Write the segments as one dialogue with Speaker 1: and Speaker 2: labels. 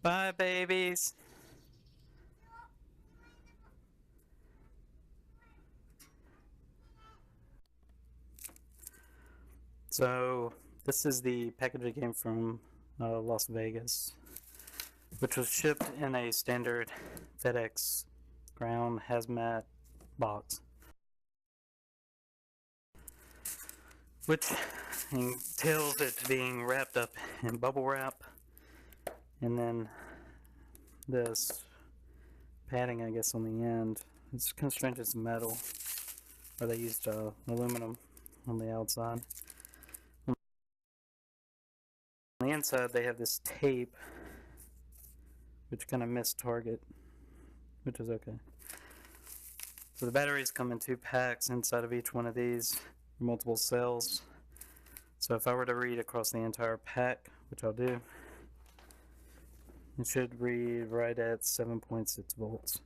Speaker 1: Bye, babies. So, this is the package that came from Las Vegas, which was shipped in a standard FedEx ground hazmat box, which entails it being wrapped up in bubble wrap, and then this padding, I guess, on the end. It's kind of strange, it's metal, or they used aluminum on the outside. On the inside, they have this tape, which kind of missed target, which is okay. So the batteries come in 2 packs inside of each one of these, multiple cells. So if I were to read across the entire pack, which I'll do, it should read right at 7.6 volts.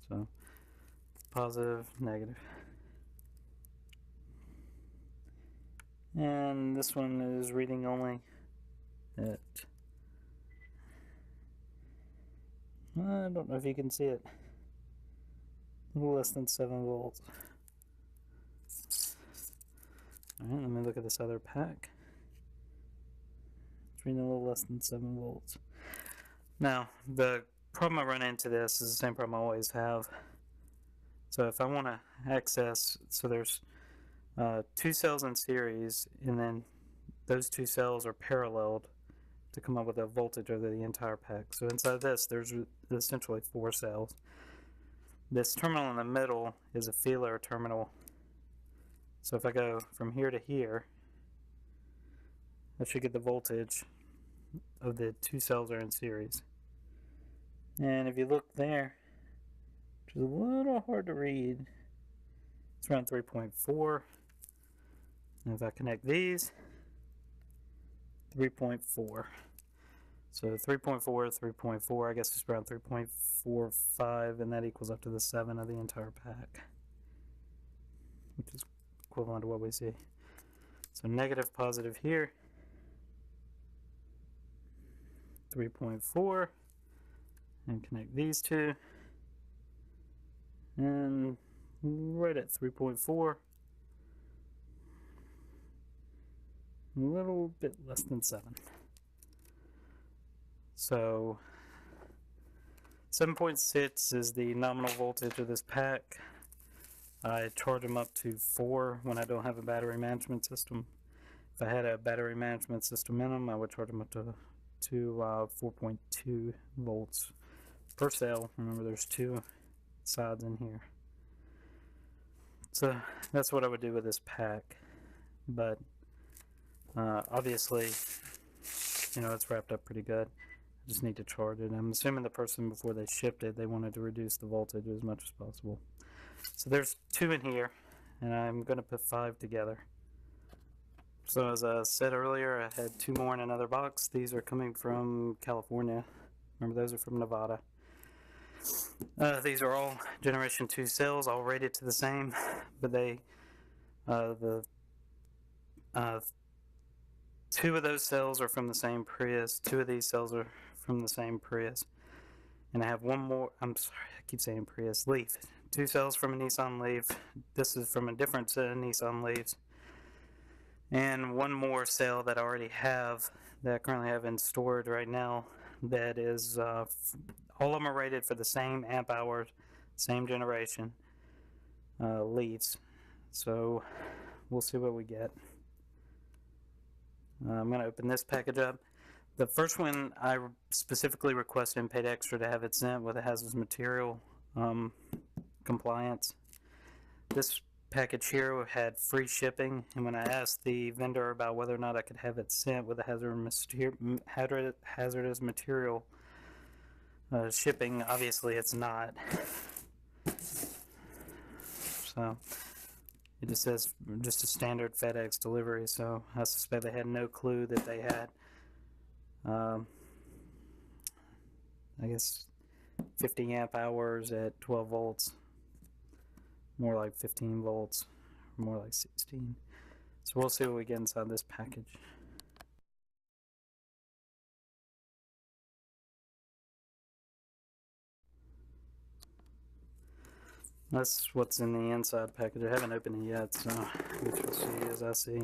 Speaker 1: So positive, negative. And this one is reading only at, I don't know if you can see it, a little less than 7 volts. Alright, let me look at this other pack. It's reading a little less than 7 volts. Now, the problem I run into this is the same problem I always have. So if I want to access, so there's 2 cells in series, and then those 2 cells are paralleled to come up with a voltage over the entire pack. So inside this, there's essentially 4 cells. This terminal in the middle is a feeler terminal. So if I go from here to here, I should get the voltage of the 2 cells are in series. And if you look there, which is a little hard to read, it's around 3.4. And if I connect these, 3.4. So 3.4, 3.4, I guess it's around 3.45, and that equals up to the 7 of the entire pack, which is equivalent to what we see. So negative, positive here, 3.4, and connect these two, and right at 3.4, a little bit less than 7. So 7.6 is the nominal voltage of this pack. I charge them up to 4 when I don't have a battery management system. If I had a battery management system in them, I would charge them up to 4.2 volts per cell. Remember, there's 2 sides in here. So that's what I would do with this pack. But obviously, you know, it's wrapped up pretty good. I just need to charge it. I'm assuming the person, before they shipped it, they wanted to reduce the voltage as much as possible. So there's 2 in here, and I'm going to put 5 together. So as I said earlier, I had 2 more in another box. These are coming from California. Remember, those are from Nevada. These are all Generation 2 cells, all rated to the same, but they, 2 of those cells are from the same Prius. 2 of these cells are from the same Prius. And I have 1 more, I'm sorry, I keep saying Prius, Leaf. 2 cells from a Nissan Leaf. This is from a different set of Nissan Leafs. And 1 more cell that I already have, that I currently have in storage right now, that is, all of them are rated for the same amp hours, same generation Leafs. So we'll see what we get. I'm going to open this package up. The first one I specifically requested and paid extra to have it sent with a hazardous material compliance. This package here had free shipping, and when I asked the vendor about whether or not I could have it sent with a hazardous material shipping, obviously it's not. So it just says just a standard FedEx delivery, so I suspect they had no clue that they had, I guess, 50 amp hours at 12 volts, more like 15 volts, more like 16. So we'll see what we get inside this package. That's what's in the inside package. I haven't opened it yet, so we shall see as I see.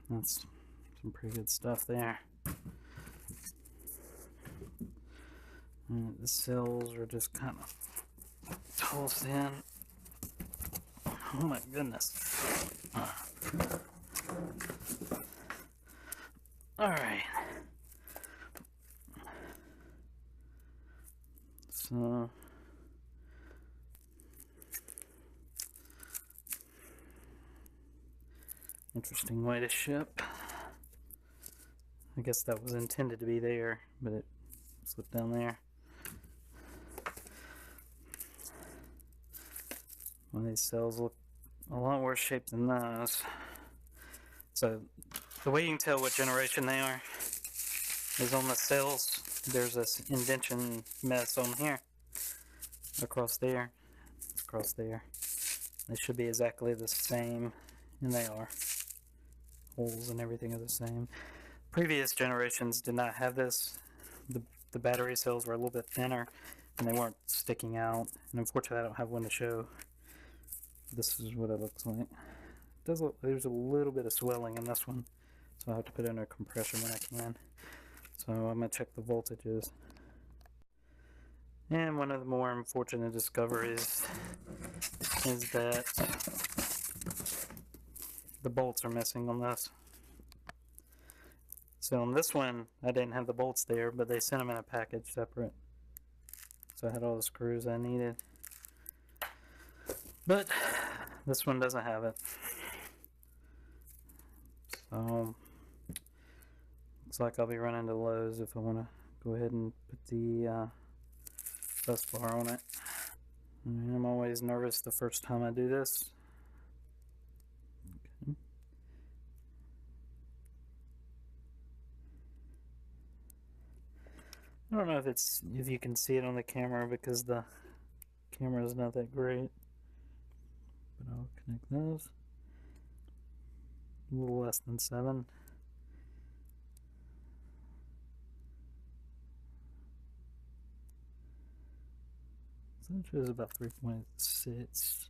Speaker 1: That's some pretty good stuff there. The cells are just kind of tossed in. Oh my goodness. Alright. So interesting way to ship. I guess that was intended to be there, but it slipped down there. One of these cells look a lot worse shaped than those. So the way you can tell what generation they are is on the cells. There's this indentation mess on here, across there, across there. They should be exactly the same, and they are. Holes and everything are the same. Previous generations did not have this. The battery cells were a little bit thinner, and they weren't sticking out. And unfortunately, I don't have one to show. This is what it looks like. It does look, there's a little bit of swelling in this one, so I have to put it under compression when I can. So I'm going to check the voltages. And one of the more unfortunate discoveries is that the bolts are missing on this. So on this one, I didn't have the bolts there, but they sent them in a package separate. So I had all the screws I needed. But this one doesn't have it. So looks like I'll be running to Lowe's if I want to go ahead and put the bus bar on it. I'm always nervous the first time I do this. Okay. I don't know if you can see it on the camera because the camera is not that great. But I'll connect those. A little less than 7. So that shows about 3.6.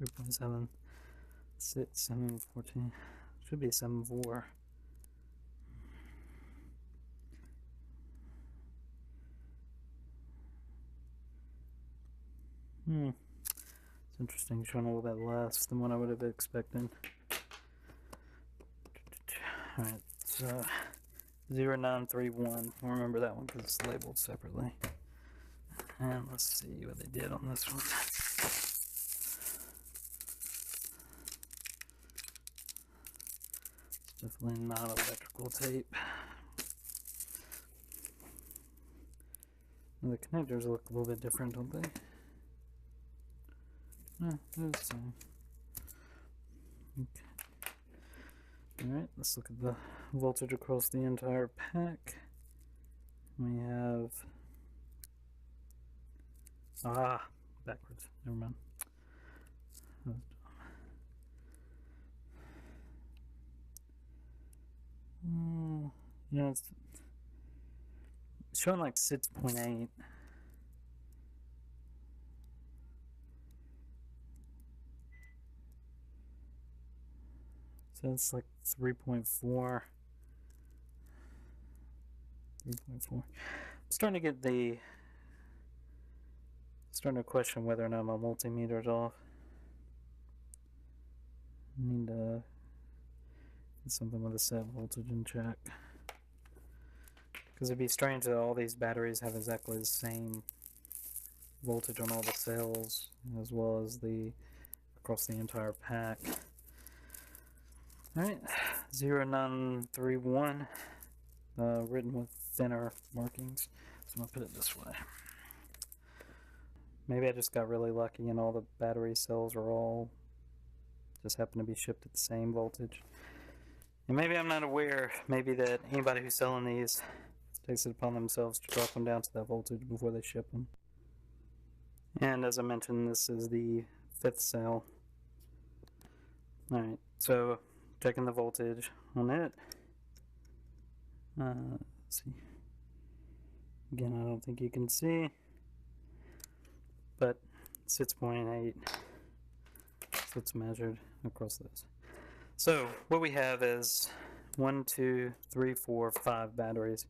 Speaker 1: 3.7. 6, 7, 14. Should be 7.4. It's interesting, showing a little bit less than what I would have expected. Alright, so 0931. I'll remember that one because it's labeled separately. And let's see what they did on this one. It's definitely not electrical tape. Now the connectors look a little bit different, don't they? No, they're the same. Okay. Alright, let's look at the voltage across the entire pack. We have... backwards. Never mind. Yeah, it's showing like 6.8. So it's like 3.4. 3.4. I'm starting to question whether or not my multimeter's off. I need to get something with a set voltage in check. Because it'd be strange that all these batteries have exactly the same voltage on all the cells, as well as across the entire pack. Alright, 0931, written with thinner markings, so I'm going to put it this way. Maybe I just got really lucky and all the battery cells are all just happen to be shipped at the same voltage. And maybe I'm not aware, maybe that anybody who's selling these takes it upon themselves to drop them down to that voltage before they ship them. And as I mentioned, this is the 5th cell. Alright, so checking the voltage on it. Let's see. Again, I don't think you can see, but 6.8. So it's measured across this. So what we have is 1, 2, 3, 4, 5 batteries.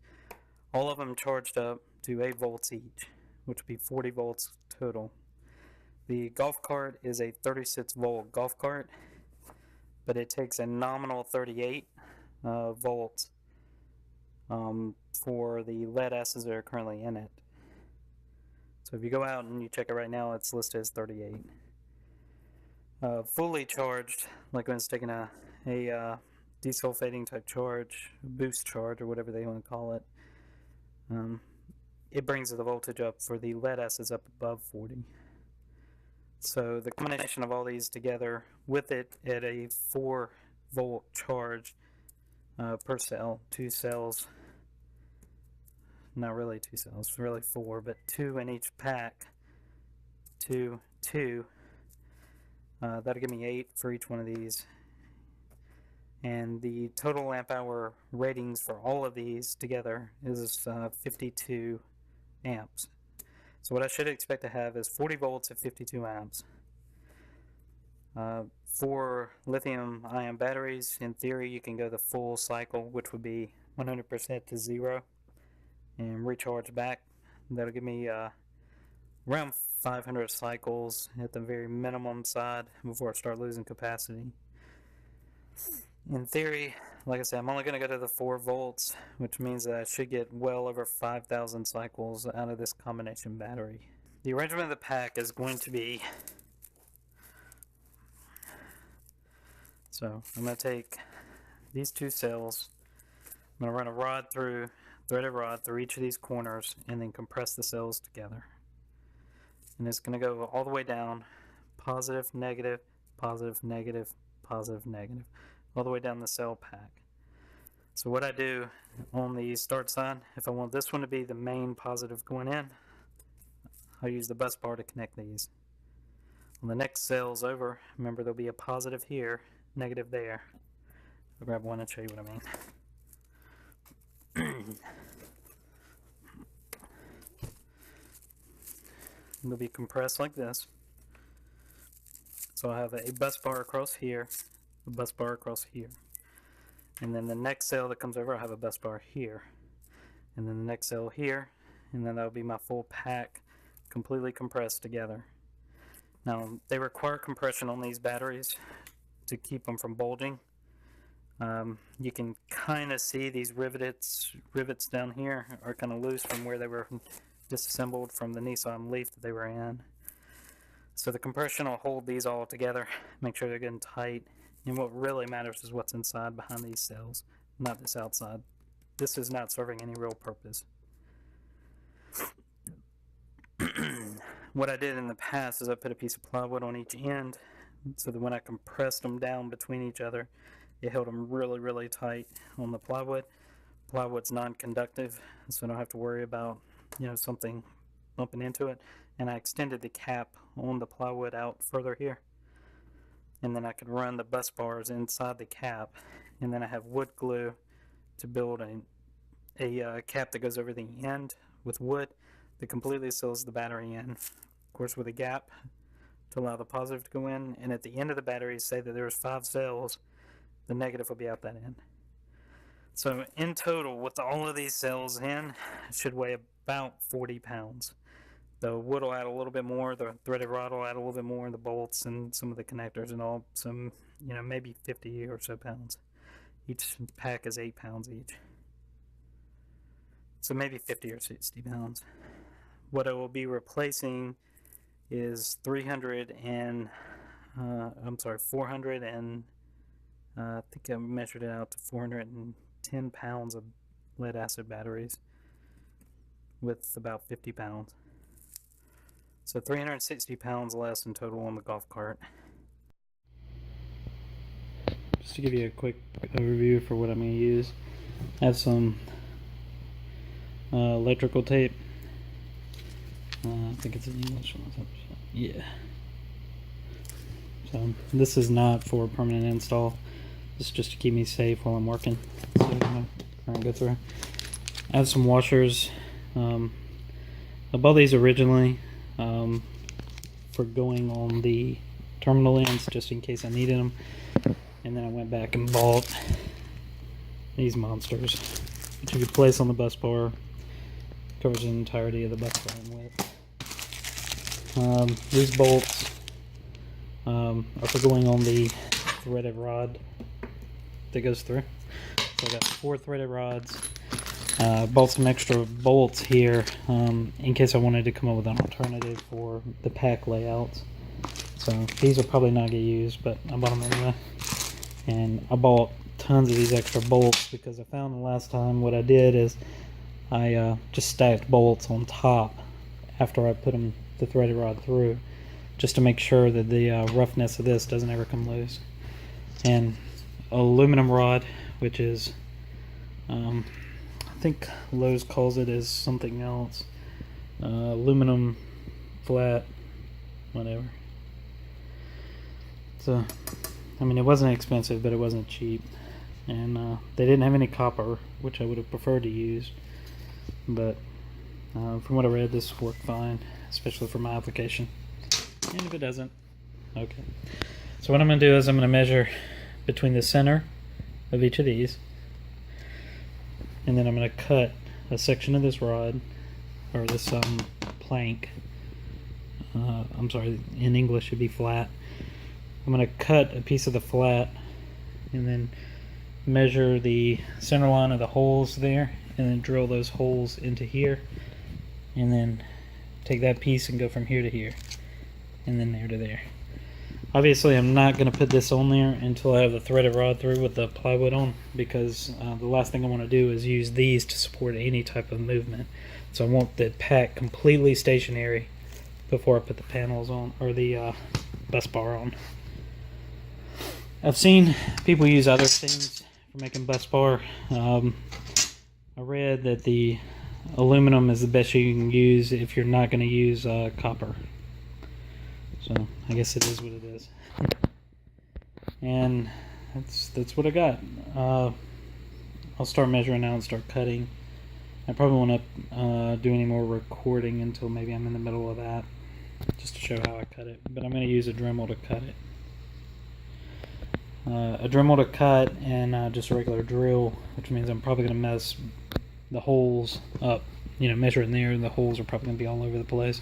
Speaker 1: All of them charged up to 8 volts each, which would be 40 volts total. The golf cart is a 36 volt golf cart, but it takes a nominal 38 volts for the lead acids that are currently in it. So if you go out and you check it right now, it's listed as 38. Fully charged, like when it's taking a desulfating type charge, boost charge, or whatever they want to call it, it brings the voltage up for the lead acids up above 40. So the combination of all these together with it at a 4 volt charge per cell, 2 cells, not really 2 cells, really 4, but 2 in each pack, 2, that'll give me 8 for each one of these. And the total amp hour ratings for all of these together is 52 amps. So what I should expect to have is 40 volts at 52 amps. For lithium ion batteries, in theory you can go the full cycle, which would be 100% to 0, and recharge back. That'll give me around 500 cycles at the very minimum side before I start losing capacity. In theory, like I said, I'm only going to go to the 4 volts, which means that I should get well over 5,000 cycles out of this combination battery. The arrangement of the pack is going to be, so I'm going to take these 2 cells, I'm going to run a threaded rod through each of these corners, and then compress the cells together. And it's going to go all the way down, positive, negative, positive, negative, positive, negative, all the way down the cell pack. So what I do on the start side, if I want this one to be the main positive going in, I'll use the bus bar to connect these. On the next cells over, remember there'll be a positive here, negative there. I'll grab one and show you what I mean. They'll be compressed like this. So I have a bus bar across here, a bus bar across here. And then the next cell that comes over, I'll have a bus bar here. And then the next cell here, and then that'll be my full pack completely compressed together. Now, they require compression on these batteries to keep them from bulging. You can kind of see these rivets down here are kind of loose from where they were disassembled from the Nissan Leaf that they were in. So the compression will hold these all together, make sure they're getting tight, and what really matters is what's inside behind these cells, not this outside. This is not serving any real purpose. What I did in the past is I put a piece of plywood on each end so that when I compressed them down between each other, it held them really, really tight on the plywood. Plywood's non-conductive, so I don't have to worry about something bumping into it. And I extended the cap on the plywood out further here, and then I could run the bus bars inside the cap, and then I have wood glue to build a cap that goes over the end with wood that completely seals the battery in, of course with a gap to allow the positive to go in, and at the end of the battery, say that there's 5 cells, the negative will be out that end. So in total, with all of these cells in, it should weigh about 40 pounds. The wood will add a little bit more, the threaded rod will add a little bit more, and the bolts and some of the connectors and all, some, maybe 50 or so pounds. Each pack is 8 pounds each. So maybe 50 or 60 pounds. What I will be replacing is 400 and, I think I measured it out to 410 pounds of lead acid batteries with about 50 pounds. So 360 pounds less in total on the golf cart. Just to give you a quick overview for what I'm going to use, I have some electrical tape. I think it's an English one. Yeah. So this is not for permanent install. This is just to keep me safe while I'm working. So I'm gonna go through. I have some washers. I bought these originally for going on the terminal ends just in case I needed them. And then I went back and bought these monsters, which you could place on the bus bar. Covers the entirety of the bus bar in width. These bolts are for going on the threaded rod that goes through. So I got 4 threaded rods. Bought some extra bolts here in case I wanted to come up with an alternative for the pack layouts. So these will probably not get used, but I bought them anyway. And I bought tons of these extra bolts because I found the last time what I did is I just stacked bolts on top after I put the threaded rod through, just to make sure that the roughness of this doesn't ever come loose. And aluminum rod, which is I think Lowe's calls it as something else, aluminum flat, whatever. So I mean, it wasn't expensive, but it wasn't cheap, and they didn't have any copper, which I would have preferred to use, but from what I read, this worked fine, especially for my application. And if it doesn't, okay. So what I'm going to do is I'm going to measure between the center of each of these, and then I'm going to cut a section of this rod, or this plank. I'm sorry, in English it'd be flat. I'm going to cut a piece of the flat and then measure the center line of the holes there, and then drill those holes into here, and then take that piece and go from here to here, and then there to there. Obviously I'm not going to put this on there until I have the threaded rod through with the plywood on, because the last thing I want to do is use these to support any type of movement. So I want the pack completely stationary before I put the panels on, or the bus bar on. I've seen people use other things for making bus bar. I read that the aluminum is the best you can use if you're not going to use copper. So I guess it is what it is. And that's what I got. I'll start measuring now and start cutting. I probably won't do any more recording until maybe I'm in the middle of that, just to show how I cut it. But I'm going to use a Dremel to cut it. A Dremel to cut, and just a regular drill, which means I'm probably going to mess the holes up. You know, measure in there, and the holes are probably going to be all over the place.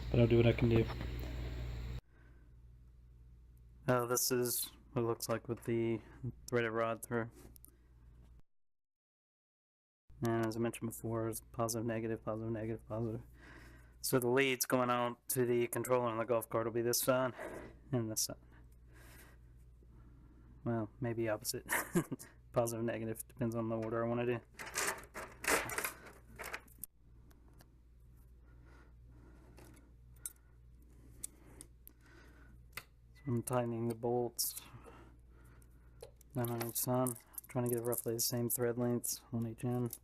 Speaker 1: But I'll do what I can do. This is what it looks like with the threaded rod through. And as I mentioned before, it's positive, negative, positive, negative, positive. So the leads going out to the controller on the golf cart will be this side and this side. Well, maybe opposite. Positive, negative, depends on the order I want to do. So I'm tightening the bolts down on each side, trying to get roughly the same thread lengths on each end.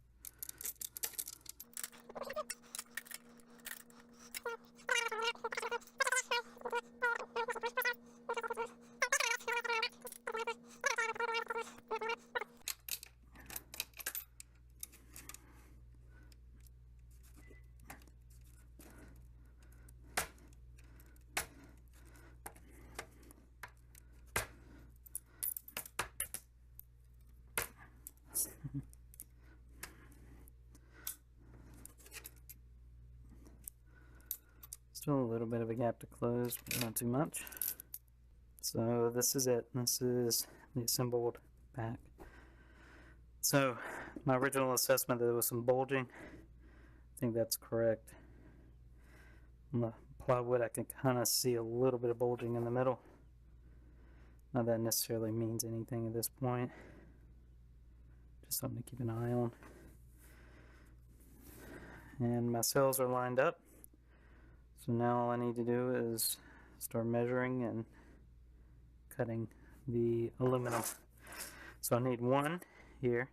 Speaker 1: Still a little bit of a gap to close, but not too much. So this is it. This is the assembled back. So my original assessment that there was some bulging, I think that's correct. On the plywood I can kind of see a little bit of bulging in the middle. Not that necessarily means anything at this point. Just something to keep an eye on. And my cells are lined up. So now all I need to do is start measuring and cutting the aluminum. So I need 1 here,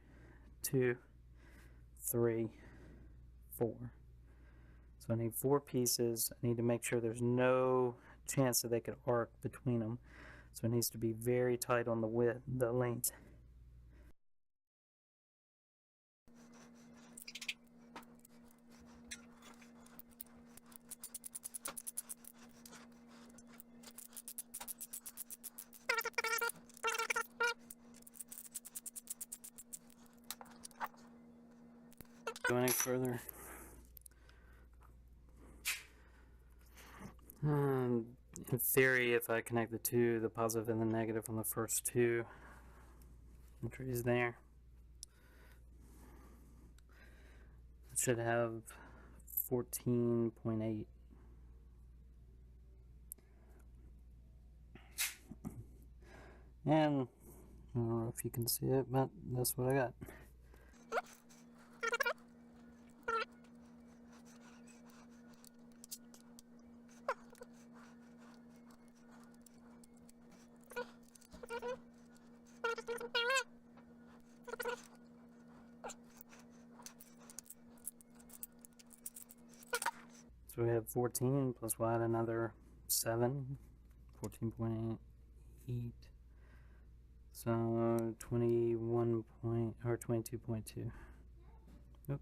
Speaker 1: 2, 3, 4. So I need 4 pieces. I need to make sure there's no chance that they could arc between them. So it needs to be very tight on the width, the length. Go any further. In theory, if I connect the positive and the negative on the first two entries there, it should have 14.8. And I don't know if you can see it, but that's what I got. So we have 14 plus we'll add another 7, 14.8. So 22.2. Oop.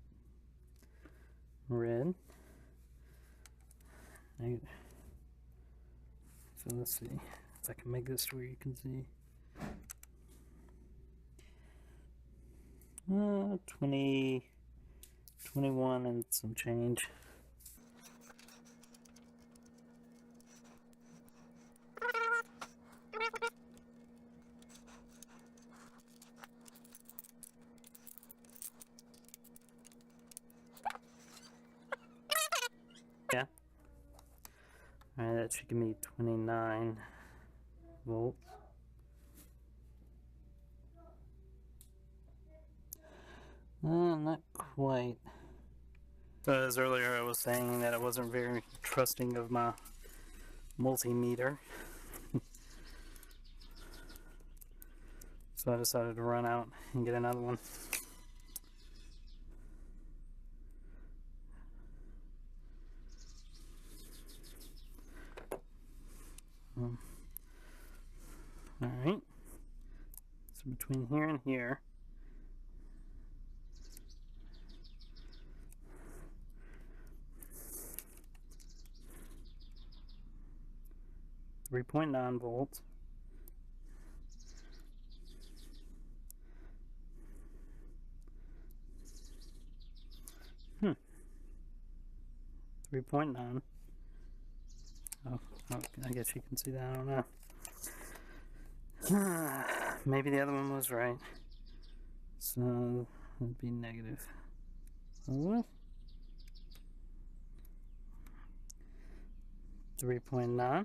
Speaker 1: Red. So let's see if I can make this where you can see. 20, 21 and some change. Yeah. Alright, that should give me 29 volts. Not quite. So as earlier I was saying that I wasn't very trusting of my multimeter. So I decided to run out and get another one. Alright. So between here and here. .9 volts. 3.9. Oh, I guess you can see that. I don't know. Maybe the other one was right. So that'd be negative. What? 3.9.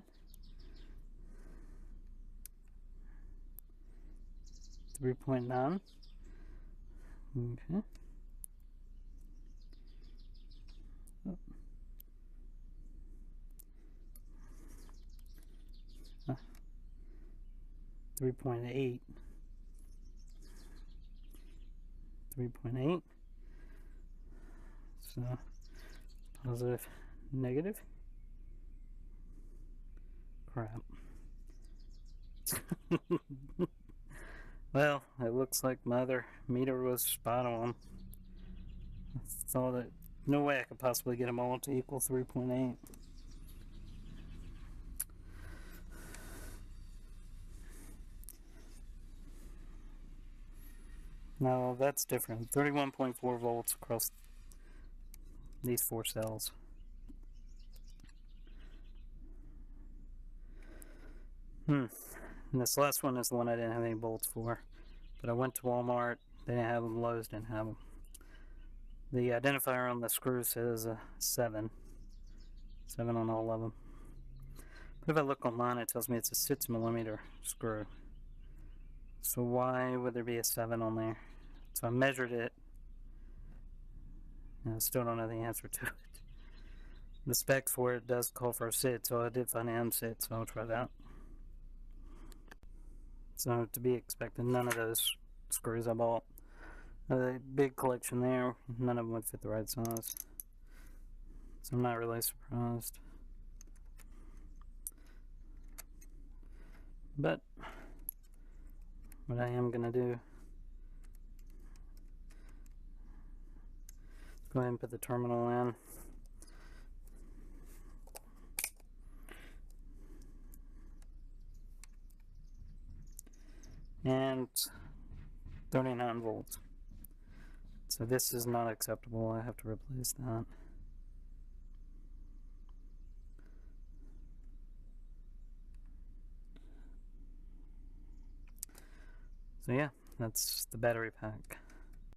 Speaker 1: 3.9. Okay. 3.8. 3.8. So positive, negative. Crap. Well, it looks like my other meter was spot on. I thought that no way I could possibly get them all to equal 3.8. No, that's different. 31.4 volts across these 4 cells. And this last one is the one I didn't have any bolts for. But I went to Walmart, they didn't have them, Lowe's didn't have them. The identifier on the screw says 7. 7 on all of them. But if I look online, it tells me it's a 6mm screw. So why would there be a 7 on there? So I measured it, and I still don't know the answer to it. The spec for it does call for a sit, so I did find an M-sit, so I'll try that. So to be expected, none of those screws I bought. A big collection there, none of them would fit the right size. So I'm not really surprised. But what I am going to do, go ahead and put the terminal in. And 39 volts. So this is not acceptable. I have to replace that. So yeah, that's the battery pack.